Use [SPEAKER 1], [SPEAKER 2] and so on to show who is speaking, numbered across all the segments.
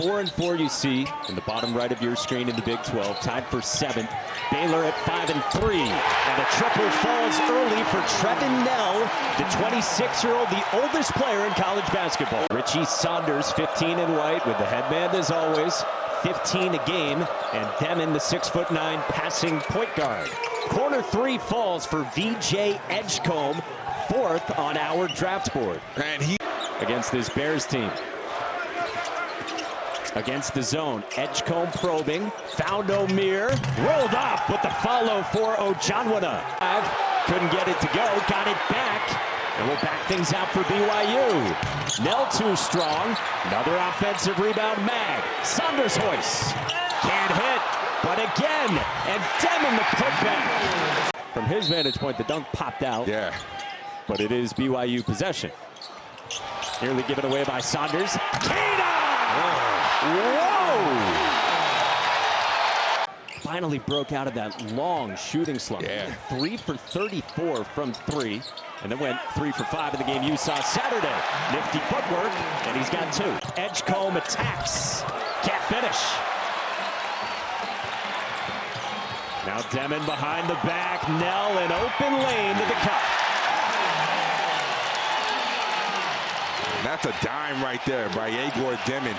[SPEAKER 1] 4-4 you see in the bottom right of your screen in the Big 12, tied for 7th. Baylor at 5-3, and a triple falls early for Trevin Knell, the 26-year-old, the oldest player in college basketball. Richie Saunders, 15 in white, with the headband as always, 15 a game, and Demon, the 6'9" passing point guard. Corner 3 falls for VJ Edgecombe, 4th on our draft board.
[SPEAKER 2] And he
[SPEAKER 1] against this Bears team. Against the zone, Edgecombe probing, found O'Meara, rolled off with the follow for Ojanwana. Couldn't get it to go, got it back, and we'll back things out for BYU. Knell too strong, another offensive rebound, Mag. Saunders hoists, can't hit, but again, and Demon the putback. From his vantage point, the dunk popped out.
[SPEAKER 2] Yeah.
[SPEAKER 1] But it is BYU possession. Nearly given away by Saunders. Kana! Whoa! Finally broke out of that long shooting slump.
[SPEAKER 2] Yeah.
[SPEAKER 1] 3 for 34 from 3. And then went 3 for 5 in the game you saw Saturday. Nifty footwork, and he's got 2. Edgecombe attacks. Can't finish. Now Demon behind the back. Knell an open lane to the cup.
[SPEAKER 2] That's a dime right there by Igor Demon.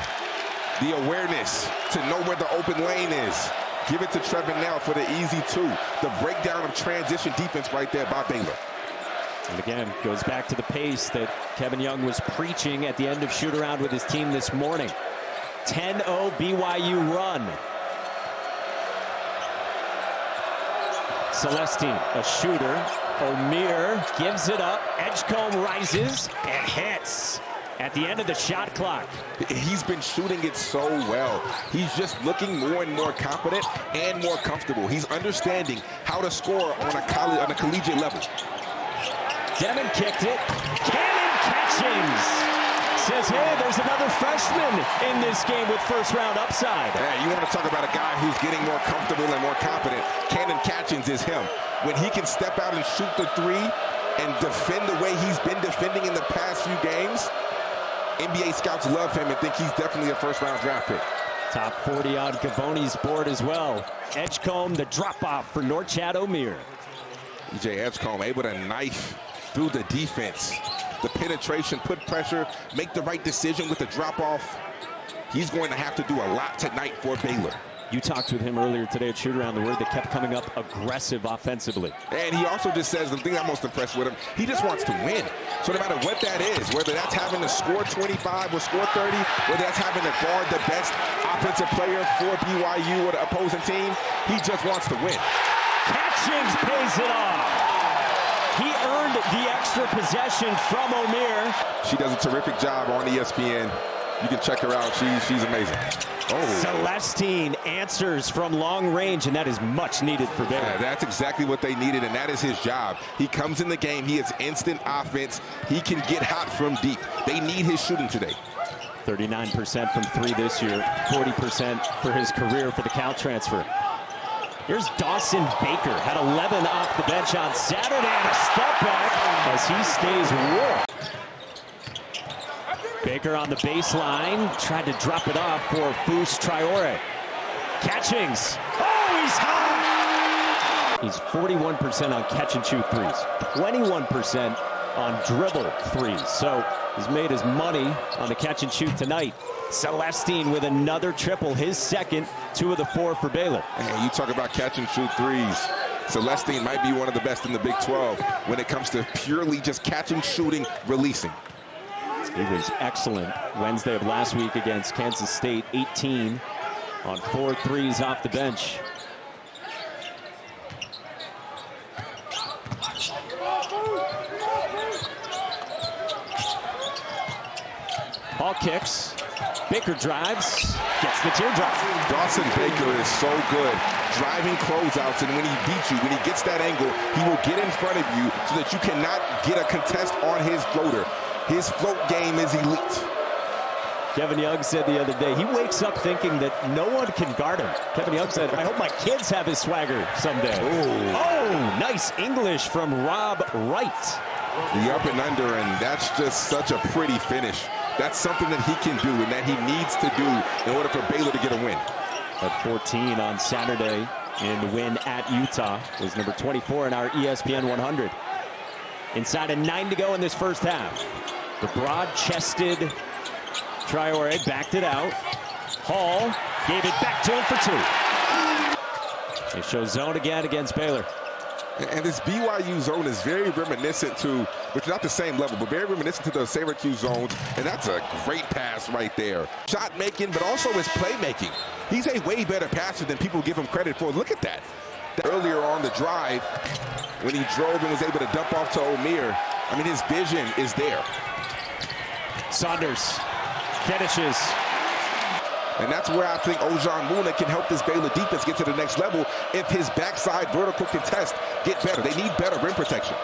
[SPEAKER 2] The awareness to know where the open lane is. Give it to Trevin Knell for the easy 2. The breakdown of transition defense right there by Baylor.
[SPEAKER 1] And again, goes back to the pace that Kevin Young was preaching at the end of shoot-around with his team this morning. 10-0 BYU run. Celestine, a shooter. O'Meara gives it up. Edgecombe rises and hits at the end of the shot clock.
[SPEAKER 2] He's been shooting it so well. He's just looking more and more confident and more comfortable. He's understanding how to score on a collegiate level.
[SPEAKER 1] Demon kicked it. Cannon Catchings says, hey, there's another freshman in this game with first-round upside.
[SPEAKER 2] Yeah, you want to talk about a guy who's getting more comfortable and more confident. Cannon Catchings is him. When he can step out and shoot the 3 and defend the way he's been defending in the past few games, NBA scouts love him and think he's definitely a first-round draft pick.
[SPEAKER 1] Top 40 on Gavoni's board as well. Edgecombe, the drop-off for Norchad O'Meara.
[SPEAKER 2] EJ Edgecombe able to knife through the defense. The penetration, put pressure, make the right decision with the drop-off. He's going to have to do a lot tonight for Baylor.
[SPEAKER 1] You talked with him earlier today at shoot-around, the word that kept coming up, aggressive offensively.
[SPEAKER 2] And he also just says, the thing I'm most impressed with him, he just wants to win. So no matter what that is, whether that's having to score 25 or score 30, whether that's having to guard the best offensive player for BYU or the opposing team, he just wants to win.
[SPEAKER 1] Catchings pays it off. He earned the extra possession from O'Meara.
[SPEAKER 2] She does a terrific job on ESPN. You can check her out. She's amazing. Oh.
[SPEAKER 1] Celestine answers from long range, and that is much needed for Baylor.
[SPEAKER 2] Yeah, that's exactly what they needed, and that is his job. He comes in the game. He has instant offense. He can get hot from deep. They need his shooting today.
[SPEAKER 1] 39% from 3 this year, 40% for his career for the Cal transfer. Here's Dawson Baker, had 11 off the bench on Saturday, and a step back as he stays warm. Baker on the baseline, tried to drop it off for Fus Traore. Catchings, oh, he's hot! He's 41% on catch and shoot 3s, 21% on dribble 3s. So he's made his money on the catch and shoot tonight. Celestine with another triple, his second, 2 of the 4 for Baylor.
[SPEAKER 2] And you talk about catch and shoot 3s. Celestine might be one of the best in the Big 12 when it comes to purely just catching, shooting, releasing.
[SPEAKER 1] He was excellent Wednesday of last week against Kansas State, 18 on 4 threes off the bench. Ball kicks. Baker drives, gets the teardrop.
[SPEAKER 2] Dawson Baker is so good driving closeouts, and when he beats you, when he gets that angle, he will get in front of you so that you cannot get a contest on his floater. His float game is elite.
[SPEAKER 1] Kevin Young said the other day, he wakes up thinking that no one can guard him. Kevin Young said, I hope my kids have his swagger someday.
[SPEAKER 2] Ooh.
[SPEAKER 1] Oh, nice English from Rob Wright.
[SPEAKER 2] The up and under, and that's just such a pretty finish. That's something that he can do and that he needs to do in order for Baylor to get a win.
[SPEAKER 1] At 14 on Saturday in the win at Utah was number 24 in our ESPN 100. Inside of 9 to go in this first half. The broad-chested Traore backed it out. Hall gave it back to him for 2. They show zone again against Baylor.
[SPEAKER 2] And this BYU zone is very reminiscent to, which is not the same level, but very reminiscent to the Syracuse zones. And that's a great pass right there. Shot making, but also his playmaking. He's a way better passer than people give him credit for. Look at that. Earlier on the drive, when he drove and was able to dump off to Omier, I mean, his vision is there.
[SPEAKER 1] Saunders finishes.
[SPEAKER 2] And that's where I think Ojamuna can help this Baylor defense get to the next level if his backside vertical contest get better. They need better rim protection.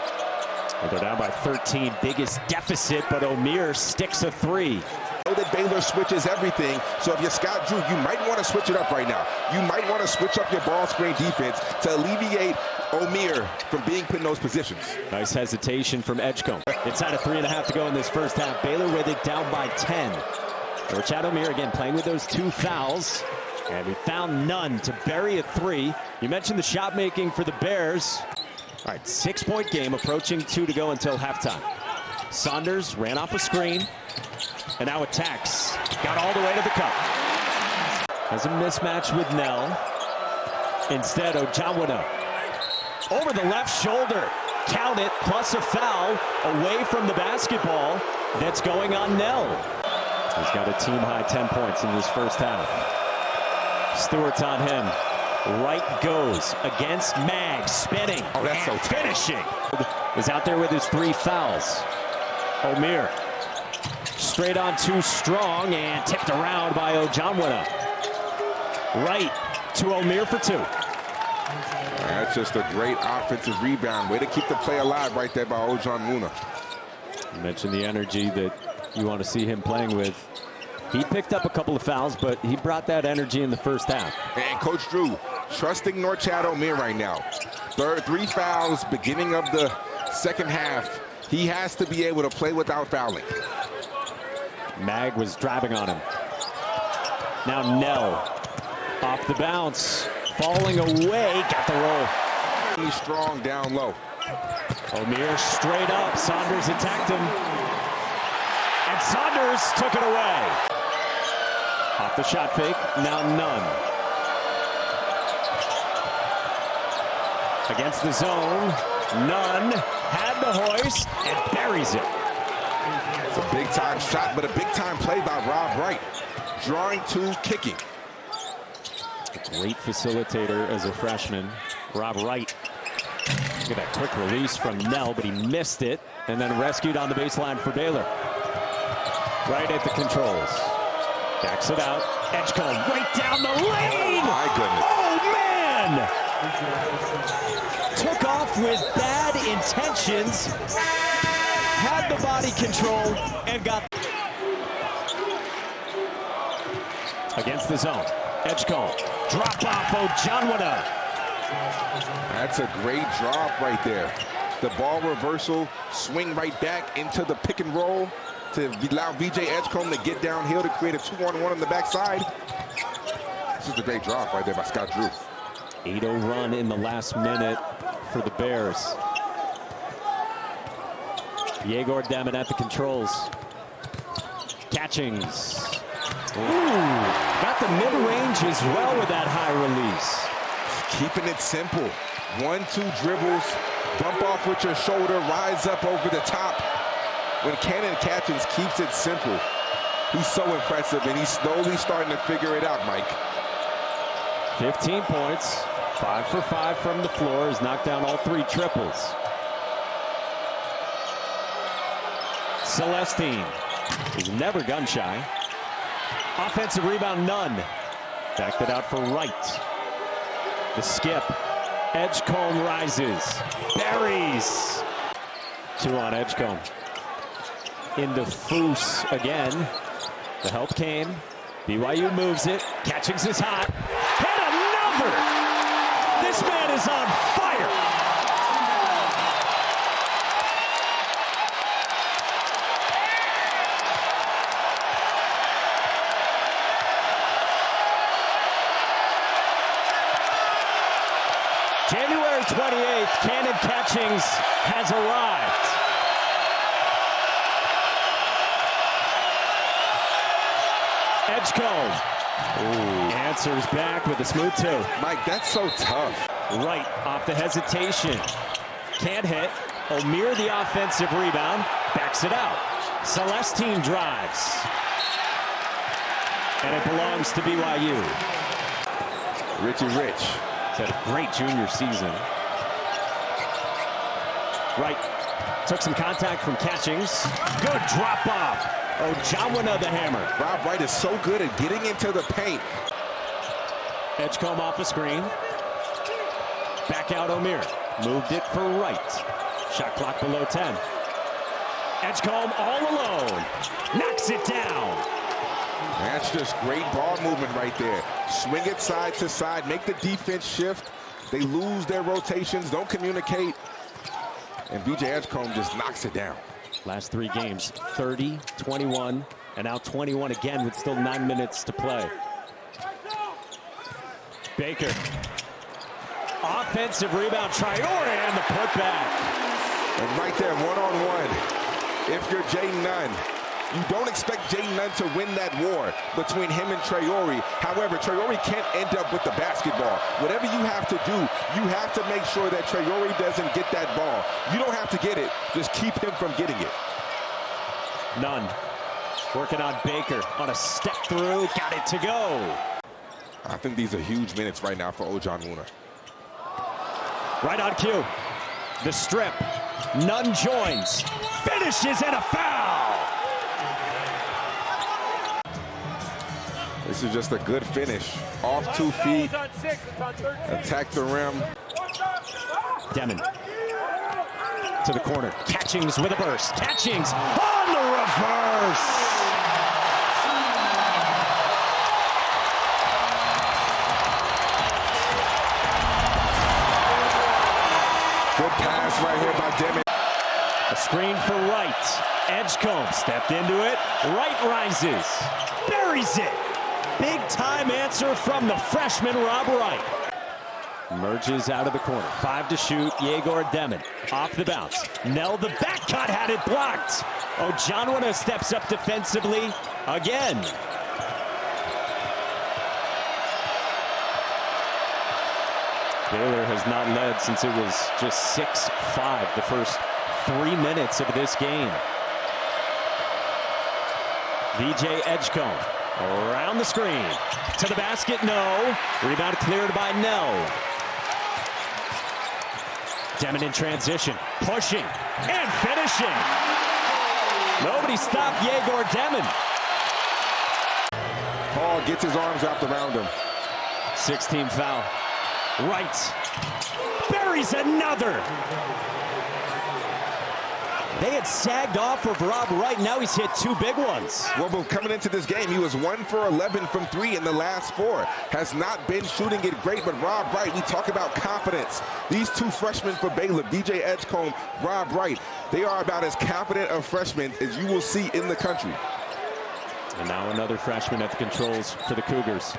[SPEAKER 1] Well, they're down by 13, biggest deficit, but Omier sticks a 3.
[SPEAKER 2] Know that Baylor switches everything, so if you're Scott Drew, you might want to switch it up right now. You might want to switch up your ball screen defense to alleviate Omier from being put in those positions.
[SPEAKER 1] Nice hesitation from Edgecombe. Inside of 3.5 to go in this first half. Baylor with it down by 10. Chad Omier again playing with those 2 fouls, and he found none to bury a 3. You mentioned the shot making for the Bears. All right, 6-point game, approaching 2 to go until halftime. Saunders ran off a screen, and now attacks. Got all the way to the cup. Has a mismatch with Nell. Instead, Ojamuna over the left shoulder. Count it, plus a foul away from the basketball that's going on Nell. He's got a team-high 10 points in this first half. Stewart's on him. Right goes against Mag, spinning.
[SPEAKER 2] Oh, that's so tough.
[SPEAKER 1] Finishing. Is out there with his 3 fouls. Omier straight on too strong and tipped around by Ojamuna. Right to Omier for 2.
[SPEAKER 2] That's just a great offensive rebound. Way to keep the play alive right there by Ojamuna.
[SPEAKER 1] You mentioned the energy that you want to see him playing with. He picked up a couple of fouls, but he brought that energy in the first half.
[SPEAKER 2] And Coach Drew trusting Norchad Omier right now. 3 fouls beginning of the second half. He has to be able to play without fouling.
[SPEAKER 1] Mag was driving on him. Now Nell off the bounce, falling away, got the roll.
[SPEAKER 2] Really strong down low.
[SPEAKER 1] Omier straight up, Saunders attacked him. And Saunders took it away. Off the shot fake, now none. Against the zone, none. Had the hoist and buries it.
[SPEAKER 2] It's a big-time shot, but a big-time play by Rob Wright. Drawing to kicking.
[SPEAKER 1] A great facilitator as a freshman, Rob Wright. Look at that quick release from Nell, but he missed it. And then rescued on the baseline for Baylor. Right at the controls. Backs it out. Edgecombe right down the lane.
[SPEAKER 2] Oh, my goodness.
[SPEAKER 1] Oh, man. Took off with bad intentions. Had the body control and got against the zone. Edgecombe. Drop off Ojamuna.
[SPEAKER 2] That's a great drop right there. The ball reversal, swing right back into the pick and roll to allow VJ Edgecombe to get downhill to create a 2-on-1 on the backside. This is a great drop right there by Scott Drew.
[SPEAKER 1] 8-0 run in the last minute for the Bears. Yegor Demon at the controls. Catchings. Ooh, got the mid-range as well with that high release.
[SPEAKER 2] Keeping it simple. 1-2 dribbles, bump off with your shoulder, rise up over the top. When Cannon Catchings keeps it simple, he's so impressive, and he's slowly starting to figure it out, Mike.
[SPEAKER 1] 15 points, 5 for 5 from the floor. He's knocked down all 3 triples. Celestine is never gun shy. Offensive rebound, none. Backed it out for Wright. The skip. Edgecombe rises. Buries. 2 on Edgecombe. Into Foose again. The help came. BYU moves it. Catchings is hot. And another! This man is on fire! February 28th, Cannon Catchings has arrived. Edgecombe answers back with a smooth two.
[SPEAKER 2] Mike, that's so tough.
[SPEAKER 1] Right off the hesitation. Can't hit. Omier the offensive rebound. Backs it out. Celestine drives. And it belongs to BYU.
[SPEAKER 2] Richie Rich.
[SPEAKER 1] He's had a great junior season. Right. Took some contact from Catchings. Good drop off. Oh, Jonwina the hammer.
[SPEAKER 2] Rob Wright is so good at getting into the paint.
[SPEAKER 1] Edgecombe off the screen. Back out Omier. Moved it for Wright. Shot clock below 10. Edgecombe all alone. Knocks it down.
[SPEAKER 2] That's just great ball movement right there. Swing it side to side. Make the defense shift. They lose their rotations. Don't communicate. And BJ Edgecombe just knocks it down.
[SPEAKER 1] Last three games, 30, 21, and now 21 again with still 9 minutes to play. Baker. Offensive rebound, Traore, and the putback.
[SPEAKER 2] And right there, one-on-one. If you're Jaden Nunn, you don't expect Jaden Nunn to win that war between him and Traore. However, Traore can't end up with the basketball. Whatever you have to do, you have to make sure that Traore doesn't get that ball. You don't have to get it. Just keep him from getting it.
[SPEAKER 1] Nunn working on Baker on a step through. Got it to go.
[SPEAKER 2] I think these are huge minutes right now for Jonwina.
[SPEAKER 1] Right on cue. The strip. Nunn joins. Finishes and a foul.
[SPEAKER 2] This is just a good finish. Off 2 feet. Attack the rim.
[SPEAKER 1] Demon. To the corner. Catchings with a burst. Catchings on the reverse.
[SPEAKER 2] Good pass right here by Demon.
[SPEAKER 1] A screen for Wright. Edgecombe stepped into it. Wright rises. Buries it. Big time answer from the freshman Rob Wright. Emerges out of the corner. 5 to shoot. Yegor Demon off the bounce. Nell the back cut had it blocked. Oh, Jonwina steps up defensively again. Baylor has not led since it was just 6-5 the first 3 minutes of this game. VJ Edgecombe around the screen. To the basket, no. Rebound cleared by Nell. Demon in transition. Pushing and finishing. Nobody stopped Yegor Demon.
[SPEAKER 2] Paul gets his arms wrapped around him.
[SPEAKER 1] 16 foul. Wright buries another. They had sagged off of Rob Wright. Now he's hit 2 big ones.
[SPEAKER 2] Well, but coming into this game, he was 1 for 11 from 3 in the last 4. Has not been shooting it great, but Rob Wright, we talk about confidence. These 2 freshmen for Baylor, BJ Edgecombe, Rob Wright, they are about as confident of freshmen as you will see in the country.
[SPEAKER 1] And now another freshman at the controls for the Cougars.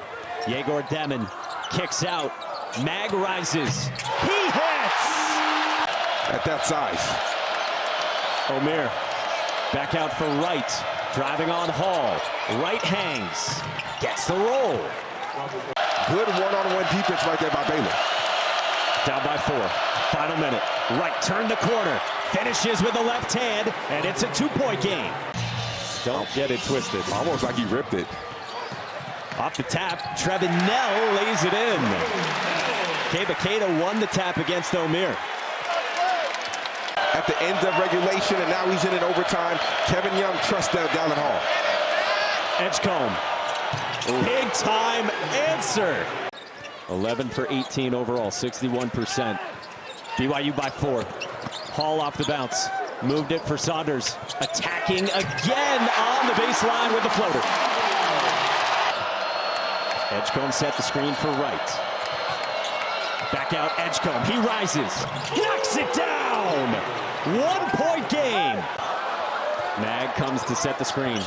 [SPEAKER 1] Yegor Demon kicks out. Mag rises. He hits!
[SPEAKER 2] At that size.
[SPEAKER 1] Omier back out for Wright. Driving on Hall. Wright hangs. Gets the roll.
[SPEAKER 2] Good one-on-one defense right there by Baylor.
[SPEAKER 1] Down by 4. Final minute. Wright turned the corner. Finishes with the left hand. And it's a 2-point game. Don't get it twisted.
[SPEAKER 2] Almost like he ripped it.
[SPEAKER 1] Off the tap. Trevin Nell lays it in. Kebakeda won the tap against Omier.
[SPEAKER 2] At the end of regulation, and now he's in overtime. Kevin Young trusts Dallin Hall.
[SPEAKER 1] Edgecombe. Big time answer. 11 for 18 overall, 61%. BYU by 4. Hall off the bounce. Moved it for Saunders. Attacking again on the baseline with the floater. Edgecombe set the screen for Wright. Back out Edgecombe. He rises. Knocks it down. 1-point game. Mag comes to set the screen.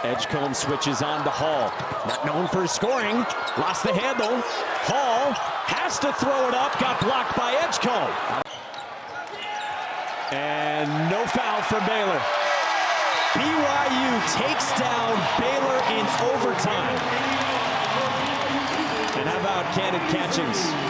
[SPEAKER 1] Edgecombe switches on to Hall. Not known for scoring. Lost the handle. Hall has to throw it up. Got blocked by Edgecombe. And no foul for Baylor. BYU takes down Baylor in overtime. And how about Condensed?